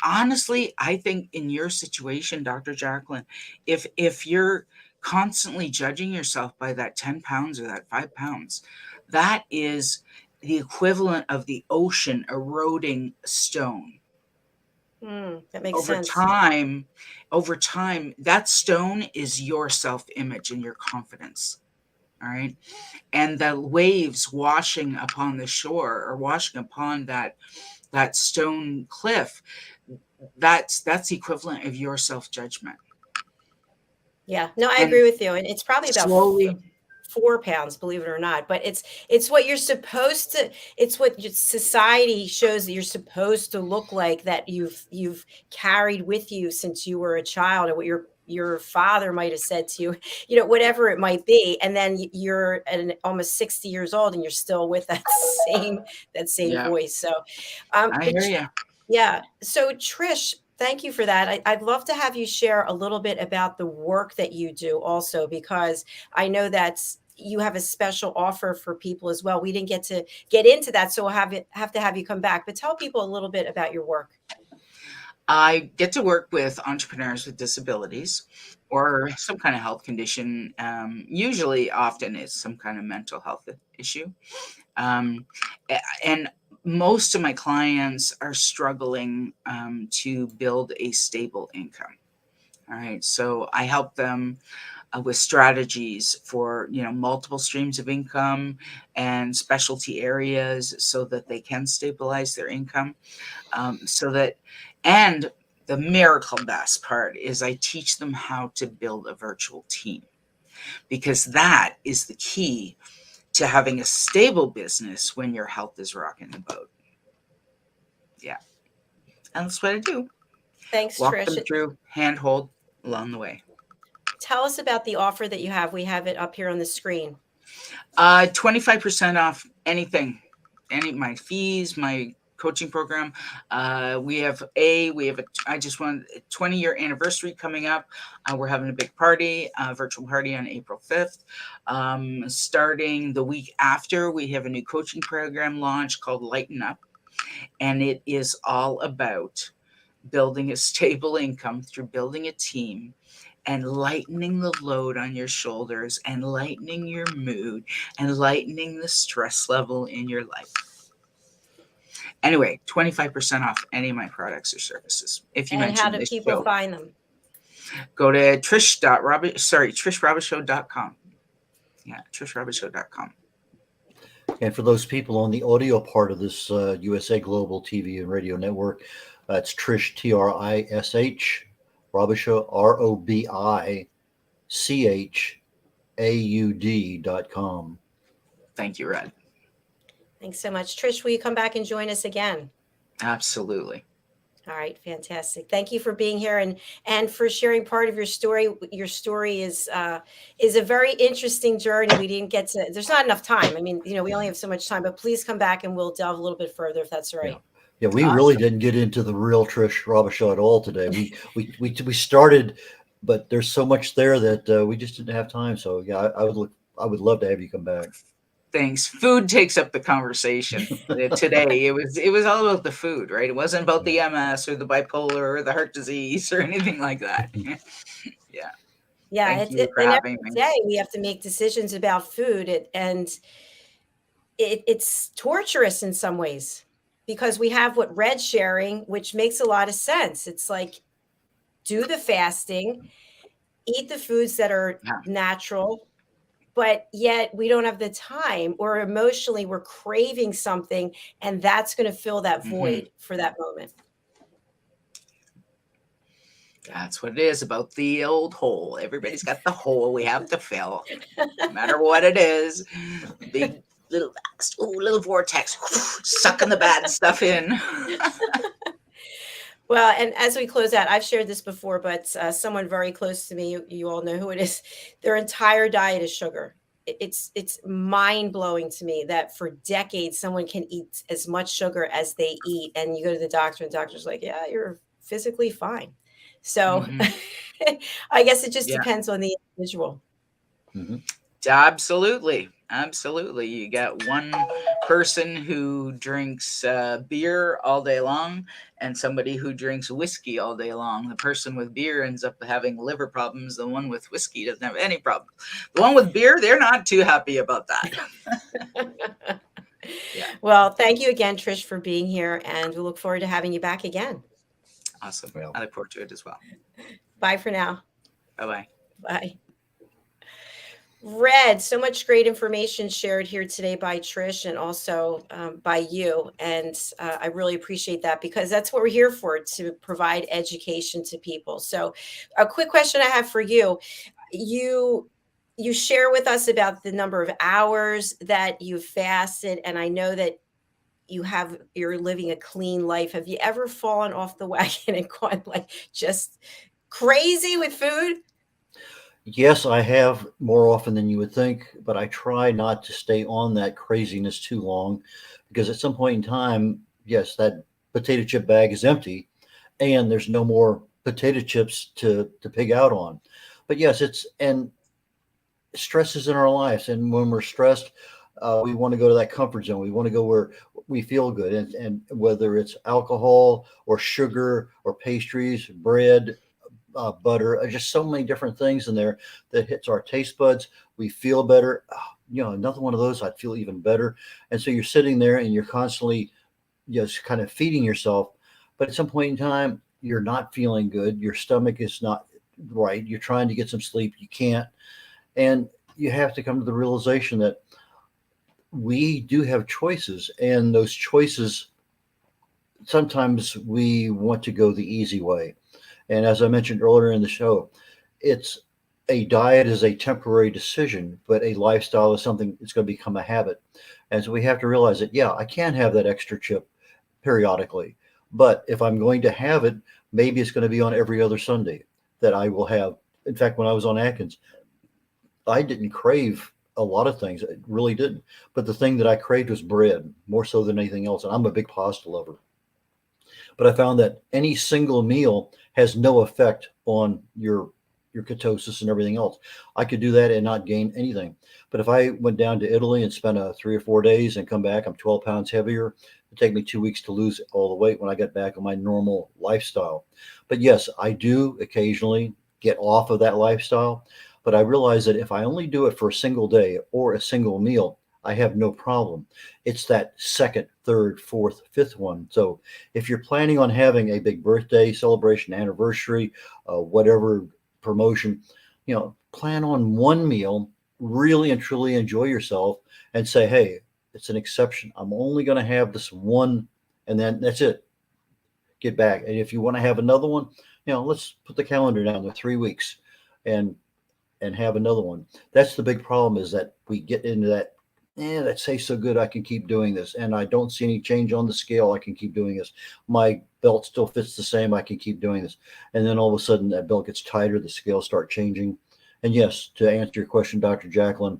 Honestly, I think in your situation, Dr. Jacalyn, if you're constantly judging yourself by that 10 pounds or that 5 pounds, that is the equivalent of the ocean eroding stone. That makes sense. Over time, that stone is your self-image and your confidence. All right. And the waves washing upon the shore or washing upon that stone cliff, that's the equivalent of your self-judgment. Yeah, no, I agree with you. And it's probably about 4 pounds, believe it or not, but it's what you're supposed to, it's what society shows that you're supposed to look like, that you've carried with you since you were a child, or what your your father might have said to you, whatever it might be. And then you're almost 60 years old and you're still with that same Yeah, voice. So, I hear you. yeah. So Trish, thank you for that. I'd love to have you share a little bit about the work that you do also, because I know you have a special offer for people as well. We didn't get into that, so we'll have to have you come back. But tell people a little bit about your work. I get to work with entrepreneurs with disabilities or some kind of health condition. Usually, often it's some kind of mental health issue. Um, and most of my clients are struggling to build a stable income. All right. So I help them with strategies for multiple streams of income and specialty areas so that they can stabilize their income. So that, and the miracle best part is I teach them how to build a virtual team, because that is the key to having a stable business when your health is rocking the boat. Yeah. And that's what I do. Thanks, Walk them Trish. through, handhold along the way. Tell us about the offer that you have. We have it up here on the screen. 25% off anything, my fees, my coaching program. We have I just want a 20-year anniversary coming up. We're having a big party, virtual party on April 5th. Starting the week after, we have a new coaching program launch called Lighten Up. And it is all about building a stable income through building a team and lightening the load on your shoulders and lightening your mood and lightening the stress level in your life. Anyway, 25% off any of my products or services. If you And how mention do this people show, find them? go to trishrobichaud.com. Yeah, trishrobichaud.com. And for those people on the audio part of this USA Global TV and Radio Network, that's Trish, Trish, Robichaud, ROBICHAUD.com. Thank you, Red. Thanks so much. Trish, will you come back and join us again? Absolutely. All right, fantastic. Thank you for being here and for sharing part of your story. Your story is a very interesting journey. We didn't get to. There's not enough time. I mean, we only have so much time. But please come back and we'll delve a little bit further if that's all right. Yeah, we Awesome. really didn't get into the real Trish Robichaud at all today. We started, but there's so much there that we just didn't have time. So yeah, I would love to have you come back. Thanks. Food takes up the conversation today. It was all about the food, right? It wasn't about the MS or the bipolar or the heart disease or anything like that. Yeah. Yeah. Thank you for and having every me. day we have to make decisions about food, and it's torturous in some ways, because we have what Red's sharing, which makes a lot of sense. It's like, do the fasting, eat the foods that are natural, but yet we don't have the time, or emotionally we're craving something, and that's going to fill that void for that moment. That's what it is about the old hole. Everybody's got the hole we have to fill, no matter what it is. Big little vortex, sucking the bad stuff in. Well, and as we close out, I've shared this before, but someone very close to me, you all know who it is, their entire diet is sugar. It's mind-blowing to me that for decades someone can eat as much sugar as they eat, and you go to the doctor and the doctor's like, yeah, you're physically fine. So I guess it just depends on the individual. Absolutely. You got one person who drinks beer all day long and somebody who drinks whiskey all day long. The person with beer ends up having liver problems. The one with whiskey doesn't have any problem. The one with beer, they're not too happy about that. Well, thank you again, Trish, for being here, and we look forward to having you back again. Awesome. I look forward to it as well. Bye for now. Bye-bye. Bye. Red, so much great information shared here today by Trish and also by you. And I really appreciate that, because that's what we're here for, to provide education to people. So a quick question I have for you. You share with us about the number of hours that you've fasted, and I know that you're living a clean life. Have you ever fallen off the wagon and gone like just crazy with food? Yes, I have more often than you would think, but I try not to stay on that craziness too long because at some point in time, yes, that potato chip bag is empty and there's no more potato chips to pig out on. But yes, and stress is in our lives. And when we're stressed, we want to go to that comfort zone. We want to go where we feel good. And whether it's alcohol or sugar or pastries, bread, butter, just so many different things in there that hits our taste buds. We feel better. Another one of those, I'd feel even better. And so you're sitting there and you're constantly just kind of feeding yourself. But at some point in time, you're not feeling good. Your stomach is not right. You're trying to get some sleep. You can't. And you have to come to the realization that we do have choices. And those choices, sometimes we want to go the easy way. And as I mentioned earlier in the show, it's a diet is a temporary decision, but a lifestyle is something that's going to become a habit. And so we have to realize that, yeah, I can have that extra chip periodically, but if I'm going to have it, maybe it's going to be on every other Sunday that I will have. In fact, when I was on Atkins, I didn't crave a lot of things. I really didn't. But the thing that I craved was bread more so than anything else. And I'm a big pasta lover. But I found that any single meal has no effect on your ketosis and everything else. I could do that and not gain anything. But if I went down to Italy and spent 3 or 4 days and come back, I'm 12 pounds heavier. It'd take me 2 weeks to lose all the weight when I get back on my normal lifestyle. But yes, I do occasionally get off of that lifestyle. But I realize that if I only do it for a single day or a single meal, I have no problem. It's that second, third, fourth, fifth one. So if you're planning on having a big birthday celebration, anniversary, whatever promotion, plan on one meal, really and truly enjoy yourself and say, hey, it's an exception. I'm only going to have this one, and then that's it. Get back. And if you want to have another one, let's put the calendar down there 3 weeks and have another one. That's the big problem, is that we get into that, that tastes so good, I can keep doing this. And I don't see any change on the scale. I can keep doing this. My belt still fits the same. I can keep doing this. And then all of a sudden that belt gets tighter, the scales start changing. And yes, to answer your question, Dr. Jacalyn,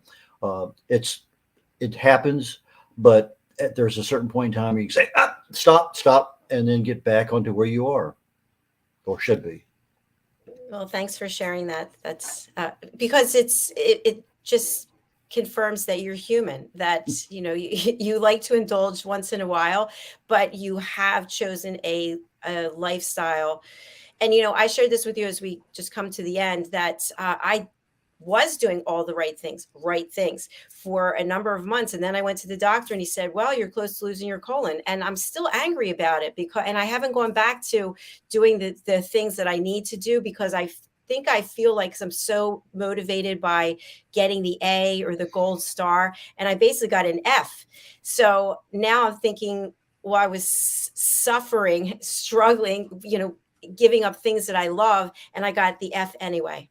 it happens, but there's a certain point in time where you can say, stop, and then get back onto where you are or should be. Well, thanks for sharing that. That's because it just confirms that you're human, that you like to indulge once in a while, but you have chosen a lifestyle. And I shared this with you as we just come to the end, that I was doing all the right things for a number of months. And then I went to the doctor and he said, well, you're close to losing your colon. And I'm still angry about it and I haven't gone back to doing the things that I need to do, because I feel like I'm so motivated by getting the A or the gold star. And I basically got an F. So now I'm thinking, well, I was suffering, struggling, giving up things that I love, and I got the F anyway.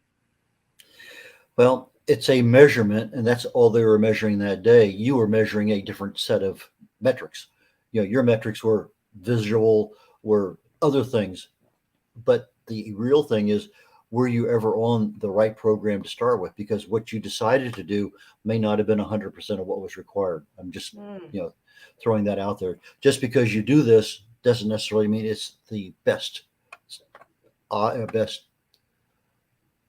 Well, it's a measurement, and that's all they were measuring that day. You were measuring a different set of metrics. Your metrics were visual, were other things. But the real thing is, were you ever on the right program to start with? Because what you decided to do may not have been 100% of what was required. I'm just, throwing that out there. Just because you do this doesn't necessarily mean it's the best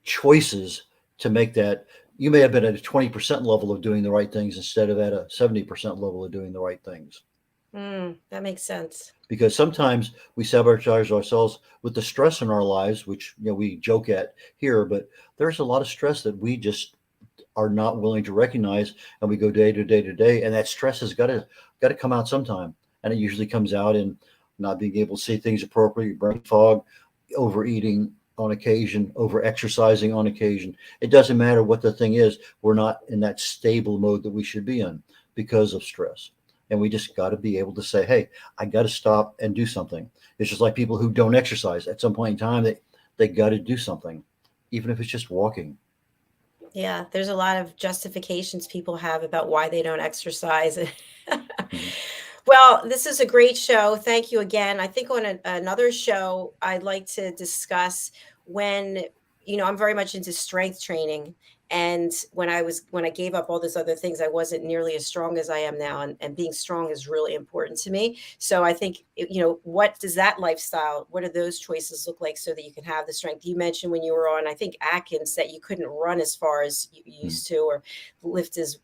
choices to make that. You may have been at a 20% level of doing the right things instead of at a 70% level of doing the right things. That makes sense. Because sometimes we sabotage ourselves with the stress in our lives, which we joke at here, but there's a lot of stress that we just are not willing to recognize, and we go day to day to day, and that stress has got to come out sometime, and it usually comes out in not being able to see things appropriately, brain fog, overeating on occasion, over exercising on occasion. It doesn't matter what the thing is. We're not in that stable mode that we should be in because of stress. And we just got to be able to say, hey, I got to stop and do something. It's just like people who don't exercise. At some point in time, they got to do something, even if it's just walking. Yeah, there's a lot of justifications people have about why they don't exercise. Well, this is a great show. Thank you again. I think on another show, I'd like to discuss when, I'm very much into strength training. And when I gave up all those other things, I wasn't nearly as strong as I am now. And being strong is really important to me. So I think, what does that lifestyle, what do those choices look like so that you can have the strength? You mentioned when you were on, I think, Atkins, that you couldn't run as far as you used to, or lift as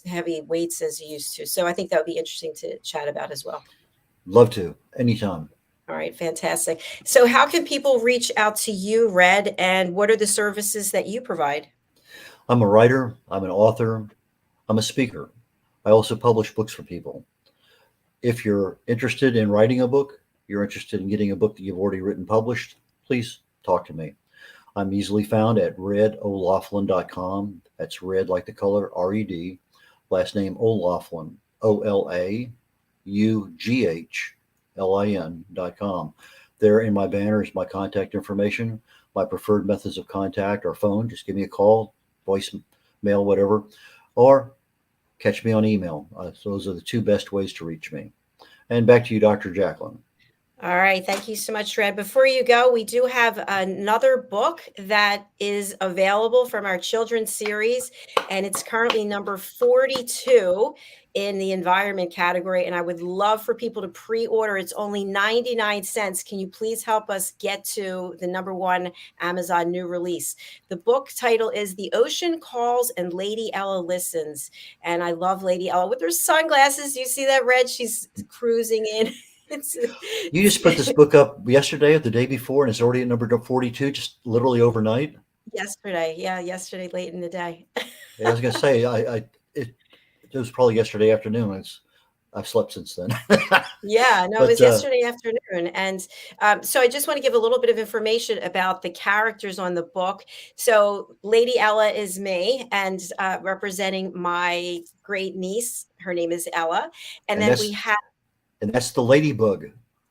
heavy weights as you used to. So I think that would be interesting to chat about as well. Love to, anytime. All right, fantastic. So how can people reach out to you, Red, and what are the services that you provide? I'm a writer, I'm an author, I'm a speaker. I also publish books for people. If you're interested in writing a book, you're interested in getting a book that you've already written published, please talk to me. I'm easily found at redolaughlin.com. That's red like the color, R-E-D. Last name O'Laughlin, OLAUGHLIN.com. There in my banner is my contact information. My preferred methods of contact are phone. Just give me a call, voicemail, whatever, or catch me on email. Those are the two best ways to reach me. And back to you, Dr. Jacalyn. All right. Thank you so much, Red. Before you go, we do have another book that is available from our children's series, and it's currently number 42 in the environment category. And I would love for people to pre-order. It's only 99 cents. Can you please help us get to the number one Amazon new release? The book title is The Ocean Calls and Lady Ella Listens. And I love Lady Ella with her sunglasses. You see that, Red? She's cruising in. You just put this book up yesterday or the day before, and it's already at number 42, just literally overnight. Yesterday. Yeah, yesterday late in the day. Yeah, I was going to say, it was probably yesterday afternoon. I've slept since then. Yeah, no, But, it was yesterday afternoon. And so I just want to give a little bit of information about the characters on the book. So Lady Ella is me, and representing my great niece. Her name is Ella. And then we have and that's the ladybug.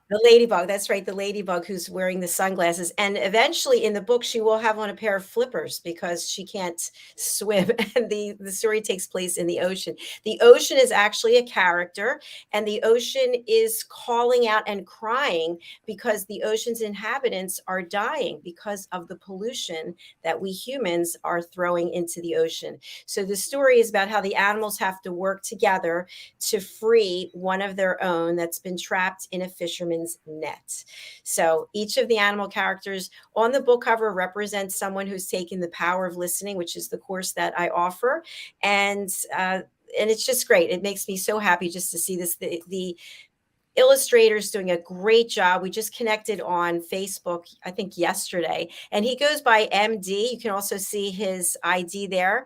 the ladybug. That's right. The ladybug who's wearing the sunglasses. And eventually in the book, she will have on a pair of flippers because she can't swim. And the story takes place in the ocean. The ocean is actually a character, and the ocean is calling out and crying because the ocean's inhabitants are dying because of the pollution that we humans are throwing into the ocean. So the story is about how the animals have to work together to free one of their own that's been trapped in a fisherman's net. So each of the animal characters on the book cover represents someone who's taken the power of listening, which is the course that I offer. And it's just great. It makes me so happy just to see this. The illustrator's doing a great job. We just connected on Facebook, I think yesterday, and he goes by MD. You can also see his ID there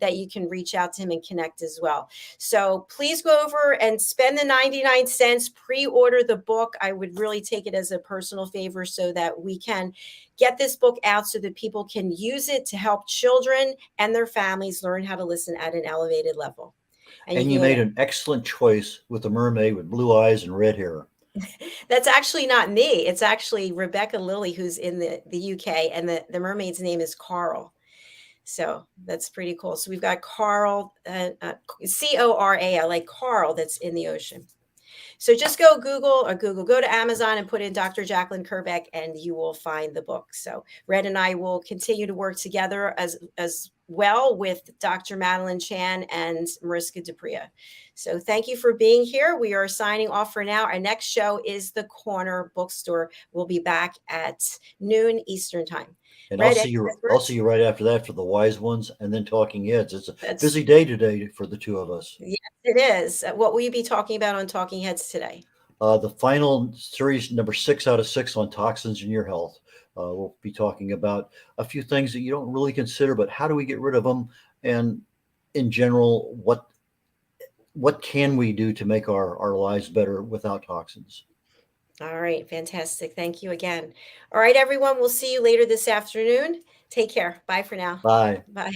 that you can reach out to him and connect as well. So please go over and spend the 99 cents, pre-order the book. I would really take it as a personal favor so that we can get this book out so that people can use it to help children and their families learn how to listen at an elevated level. And you made an excellent choice with a mermaid with blue eyes and red hair. That's actually not me. It's actually Rebecca Lilly, who's in the UK, and the mermaid's name is Coral. So that's pretty cool. So we've got Coral, C-O-R-A-L, like Coral that's in the ocean. So just go go to Amazon and put in Dr. Jacalyn Kerbeck, and you will find the book. So Red and I will continue to work together as well with Dr. Madeline Chan and Mariska Dupria. So thank you for being here. We are signing off for now. Our next show is The Corner Bookstore. We'll be back at noon Eastern time. And I'll see you right after that for the wise ones and then Talking Heads. It's a busy day today for the two of us. Yes, it is. What will you be talking about on Talking Heads today? The final series, number 6 out of 6 on toxins in your health. We'll be talking about a few things that you don't really consider, but how do we get rid of them? And in general, what can we do to make our lives better without toxins? All right. Fantastic. Thank you again. All right, everyone. We'll see you later this afternoon. Take care. Bye for now. Bye. Bye.